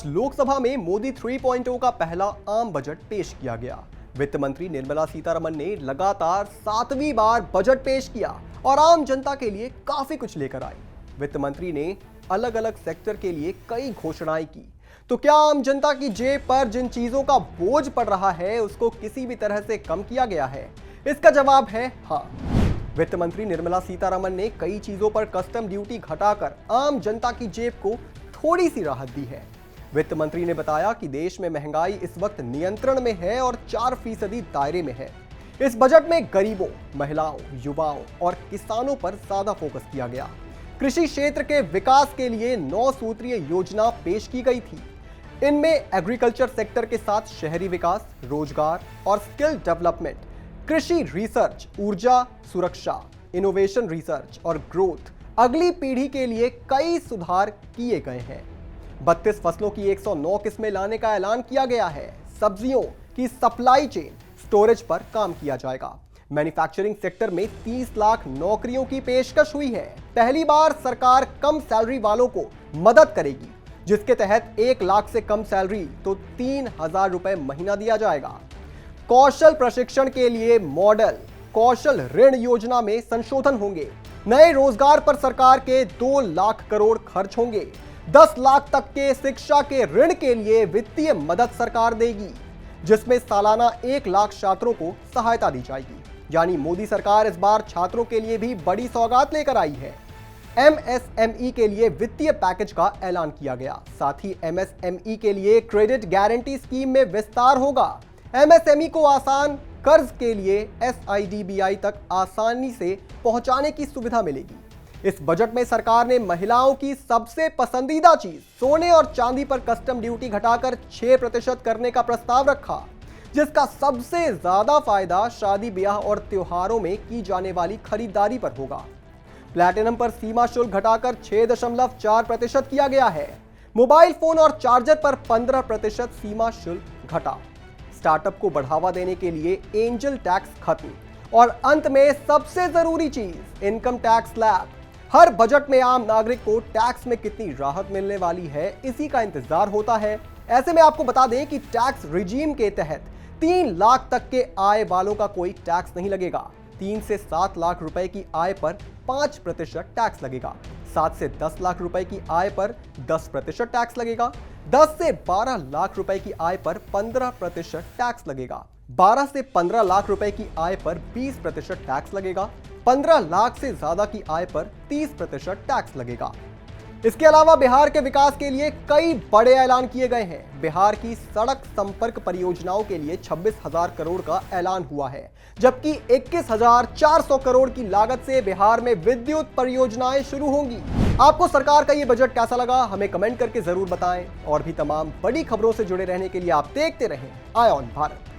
लोकसभा में मोदी 3.0 का पहला आम बजट पेश किया गया। वित्त मंत्री निर्मला सीतारमण ने लगातार 7वीं बार बजट पेश किया और आम जनता के लिए काफी कुछ लेकर आई। वित्त मंत्री ने अलग अलग सेक्टर के लिए कई घोषणाएं की। तो क्या आम जनता की जेब पर जिन चीजों का बोझ पड़ रहा है उसको किसी भी तरह से कम किया गया है? इसका जवाब है हाँ। वित्त मंत्री निर्मला सीतारमण ने कई चीजों पर कस्टम ड्यूटी घटाकर आम जनता की जेब को थोड़ी सी राहत दी है। वित्त मंत्री ने बताया कि देश में महंगाई इस वक्त नियंत्रण में है और 4% दायरे में है। इस बजट में गरीबों, महिलाओं, युवाओं और किसानों पर ज्यादा फोकस किया गया। कृषि क्षेत्र के विकास के लिए 9 सूत्रीय योजना पेश की गई थी। इनमें एग्रीकल्चर सेक्टर के साथ शहरी विकास, रोजगार और स्किल डेवलपमेंट, कृषि रिसर्च, ऊर्जा सुरक्षा, इनोवेशन रिसर्च और ग्रोथ, अगली पीढ़ी के लिए कई सुधार किए गए हैं। 32 फसलों की 109 किस्में लाने का ऐलान किया गया है। सब्जियों की सप्लाई चेन, स्टोरेज पर काम किया जाएगा। मैन्युफैक्चरिंग सेक्टर में 30 लाख नौकरियों की पेशकश हुई है। पहली बार सरकार कम सैलरी वालों को मदद करेगी, जिसके तहत 1 लाख से कम सैलरी तो 3,000 रुपए महीना दिया जाएगा। कौशल प्रशिक्षण के लिए मॉडल कौशल ऋण योजना में संशोधन होंगे। नए रोजगार पर सरकार के 2 लाख करोड़ खर्च होंगे। 10 लाख तक के शिक्षा के ऋण के लिए वित्तीय मदद सरकार देगी, जिसमें सालाना 1 लाख छात्रों को सहायता दी जाएगी। यानी मोदी सरकार इस बार छात्रों के लिए भी बड़ी सौगात लेकर आई है। एमएसएमई के लिए वित्तीय पैकेज का ऐलान किया गया। साथ ही एमएसएमई के लिए क्रेडिट गारंटी स्कीम में विस्तार होगा। एमएसएमई को आसान कर्ज के लिए एसआईडीबीआई तक आसानी से पहुंचाने की सुविधा मिलेगी। इस बजट में सरकार ने महिलाओं की सबसे पसंदीदा चीज सोने और चांदी पर कस्टम ड्यूटी घटाकर 6% करने का प्रस्ताव रखा, जिसका सबसे ज्यादा फायदा शादी ब्याह और त्योहारों में की जाने वाली खरीदारी पर होगा। प्लैटिनम पर सीमा शुल्क घटाकर 6.4% किया गया है। मोबाइल फोन और चार्जर पर 15% सीमा शुल्क घटा। स्टार्टअप को बढ़ावा देने के लिए एंजल टैक्स खत्म। और अंत में सबसे जरूरी चीज, इनकम टैक्स स्लैब। हर बजट में आम नागरिक को टैक्स में कितनी राहत मिलने वाली है, इसी का इंतजार होता है। ऐसे में आपको बता दें कि टैक्स रिजीम के तहत 3 लाख तक के आय वालों का कोई टैक्स नहीं लगेगा। 3 से 7 लाख रुपए की आय पर 5% टैक्स लगेगा। 7 से 10 लाख रुपए की आय पर 10% टैक्स लगेगा। 10 से 12 लाख रुपए की आय पर 15% टैक्स लगेगा। 12 से 15 लाख रुपए की आय पर 20% टैक्स लगेगा। 15 लाख से ज्यादा की आय पर 30% टैक्स लगेगा। इसके अलावा बिहार के विकास के लिए कई बड़े ऐलान किए गए हैं। बिहार की सड़क संपर्क परियोजनाओं के लिए 26,000 करोड़ का ऐलान हुआ है, जबकि 21,400 करोड़ की लागत से बिहार में विद्युत परियोजनाएं शुरू होंगी। आपको सरकार का ये बजट कैसा लगा, हमें कमेंट करके जरूर बताएं। और भी तमाम बड़ी खबरों से जुड़े रहने के लिए आप देखते रहें आय ऑन भारत।